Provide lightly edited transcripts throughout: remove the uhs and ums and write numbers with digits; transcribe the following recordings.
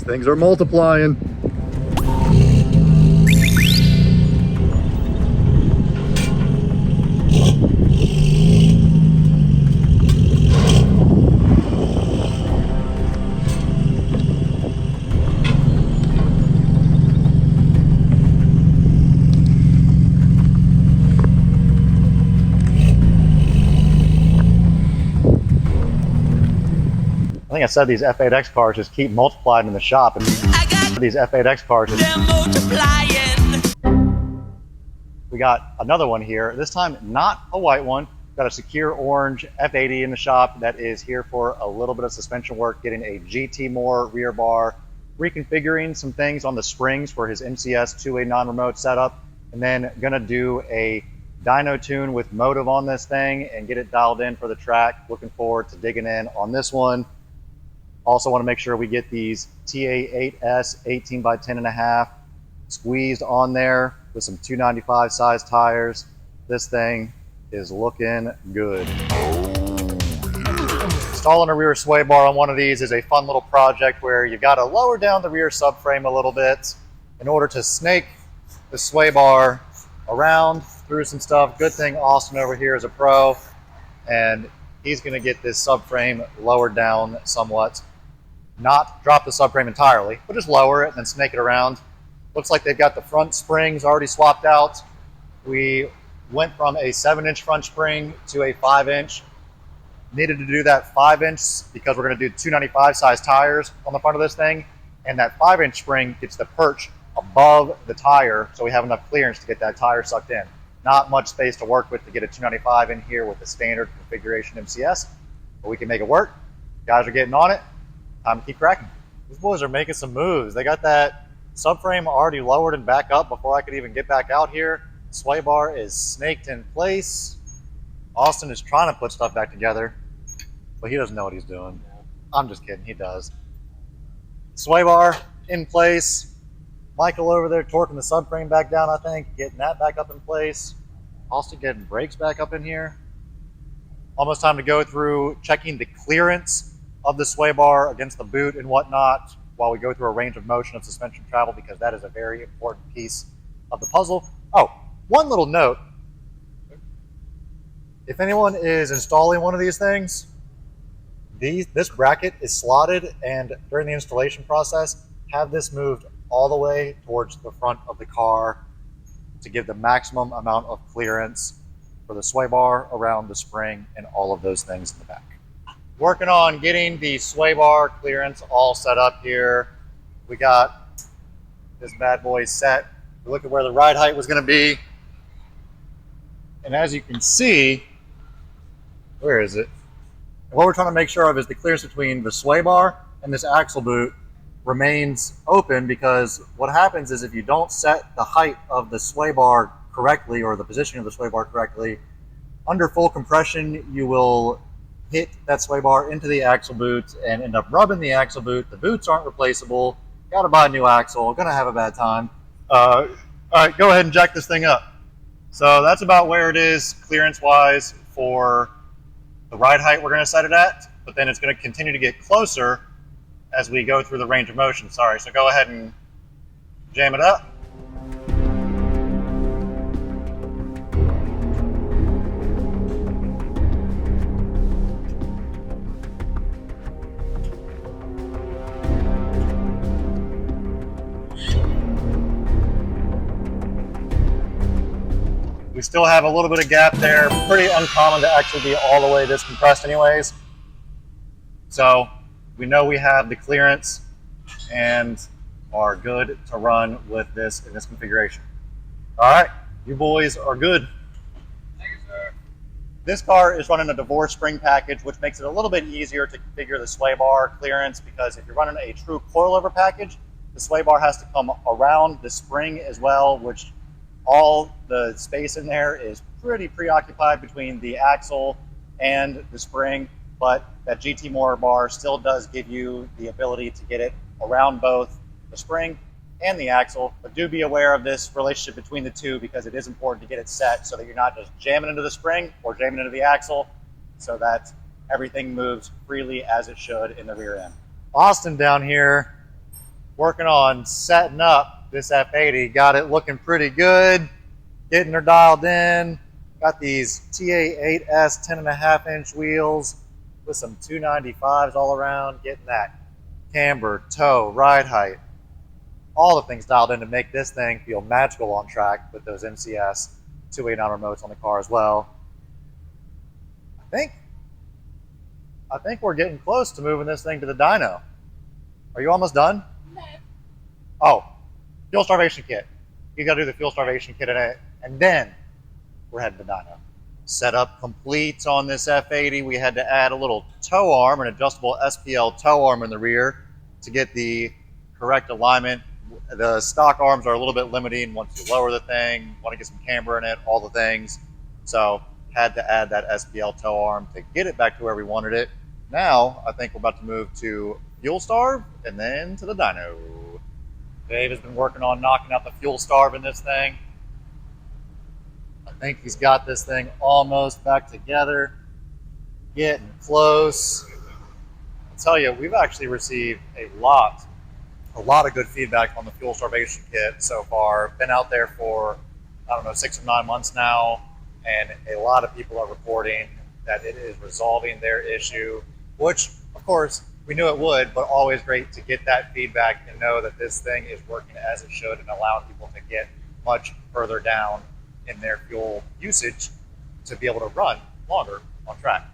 Things are multiplying. I think I said these F8X cars just keep multiplying in the shop. And these F8X cars, we got another one here. This time, not a white one. Got a secure orange F80 in the shop that is here for a little bit of suspension work, getting a GTMore rear bar, reconfiguring some things on the springs for his MCS 2A non-remote setup, and then gonna do a dyno tune with Motiv on this thing and get it dialed in for the track. Looking forward to digging in on this one. Also want to make sure we get these TA8S 18 by 10.5 squeezed on there with some 295 size tires. This thing is looking good. Installing a rear sway bar on one of these is a fun little project where you've got to lower down the rear subframe a little bit in order to snake the sway bar around through some stuff. Good thing Austin over here is a pro, and he's going to get this subframe lowered down somewhat. Not drop the subframe entirely, but just lower it and then snake it around. Looks like they've got the front springs already swapped out. We went from a 7-inch front spring to a 5-inch. Needed to do that 5-inch because we're going to do 295 size tires on the front of this thing, and that 5-inch spring gets the perch above the tire, so we have enough clearance to get that tire sucked in. Not much space to work with to get a 295 in here with the standard configuration MCS, but we can make it work. Guys are getting on it. Time to keep cracking. These boys are making some moves. They got that subframe already lowered and back up before I could even get back out here. The sway bar is snaked in place. Austin is trying to put stuff back together, but he doesn't know what he's doing. I'm just kidding, he does. Sway bar in place. Michael over there torquing the subframe back down, I think, getting that back up in place. Austin getting brakes back up in here. Almost time to go through checking the clearance of the sway bar against the boot and whatnot while we go through a range of motion of suspension travel, because that is a very important piece of the puzzle. Oh, one little note. If anyone is installing one of these things, this bracket is slotted, and during the installation process, have this moved all the way towards the front of the car to give the maximum amount of clearance for the sway bar around the spring and all of those things in the back. Working on getting the sway bar clearance all set up here. We got this bad boy set. We look at where the ride height was going to be. And as you can see, where is it? What we're trying to make sure of is the clearance between the sway bar and this axle boot remains open, because what happens is if you don't set the height of the sway bar correctly, or the position of the sway bar correctly, under full compression you will hit that sway bar into the axle boot and end up rubbing the axle boot. The boots aren't replaceable. Got to buy a new axle. Gonna have a bad time. All right, go ahead and jack this thing up. So that's about where it is clearance-wise for the ride height we're going to set it at, but then it's going to continue to get closer as we go through the range of motion. Sorry, so go ahead and jam it up. We still have a little bit of gap there. Pretty uncommon to actually be all the way this compressed anyways. So we know we have the clearance and are good to run with this in this configuration. All right, you boys are good. Thank you, sir. This car is running a divorce spring package, which makes it a little bit easier to configure the sway bar clearance, because if you're running a true coilover package, the sway bar has to come around the spring as well, which all the space in there is pretty preoccupied between the axle and the spring, but that GTMore bar still does give you the ability to get it around both the spring and the axle. But do be aware of this relationship between the two, because it is important to get it set so that you're not just jamming into the spring or jamming into the axle, so that everything moves freely as it should in the rear end. Austin down here working on setting up this F80. Got it looking pretty good, getting her dialed in. Got these TA8S 10.5-inch wheels with some 295s all around, getting that camber, toe, ride height, all the things dialed in to make this thing feel magical on track with those MCS 289 remotes on the car as well. I think we're getting close to moving this thing to the dyno. Are you almost done? No. Oh, fuel starvation kit. You got to do the fuel starvation kit in it, and then we're heading to dyno. Setup complete on this F80. We had to add a little tow arm, an adjustable SPL tow arm in the rear to get the correct alignment. The stock arms are a little bit limiting once you lower the thing, want to get some camber in it, all the things. So had to add that SPL tow arm to get it back to where we wanted it. Now I think we're about to move to fuel starve and then to the dyno. Dave has been working on knocking out the fuel starve in this thing. I think he's got this thing almost back together, getting close. I'll tell you, we've actually received a lot of good feedback on the fuel starvation kit so far. Been out there for, I don't know, 6 or 9 months now, and a lot of people are reporting that it is resolving their issue, which of course we knew it would, but always great to get that feedback and know that this thing is working as it should and allowing people to get much further down in their fuel usage to be able to run longer on track.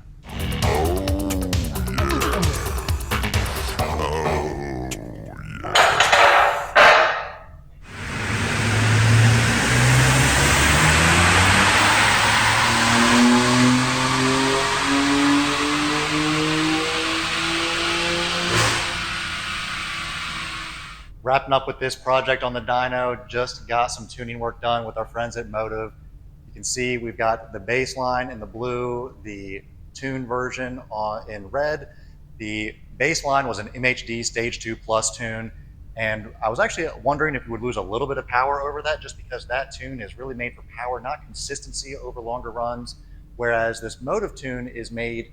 Wrapping up with this project on the dyno, just got some tuning work done with our friends at Motiv. You can see we've got the baseline in the blue, the tune version in red. The baseline was an MHD Stage 2 Plus tune, and I was actually wondering if we would lose a little bit of power over that, just because that tune is really made for power, not consistency over longer runs, whereas this Motiv tune is made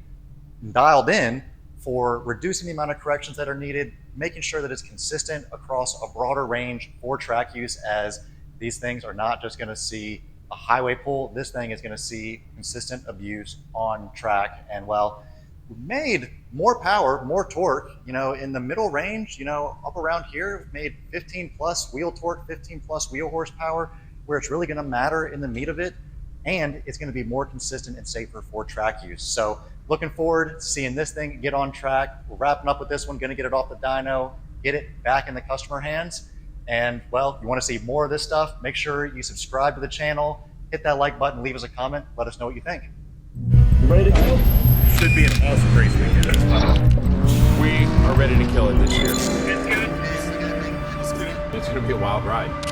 dialed in for reducing the amount of corrections that are needed, making sure that it's consistent across a broader range for track use, as these things are not just gonna see a highway pull, this thing is gonna see consistent abuse on track. And well, we made more power, more torque, in the middle range, up around here, we've made 15 plus wheel torque, 15 plus wheel horsepower, where it's really gonna matter in the meat of it, and it's gonna be more consistent and safer for track use. So looking forward to seeing this thing get on track. We're wrapping up with this one, gonna get it off the dyno, get it back in the customer hands. And well, if you wanna see more of this stuff, make sure you subscribe to the channel, hit that like button, leave us a comment, let us know what you think. You ready to go? Should be an awesome race weekend. We are ready to kill it this year. It's good. It's going to be a wild ride.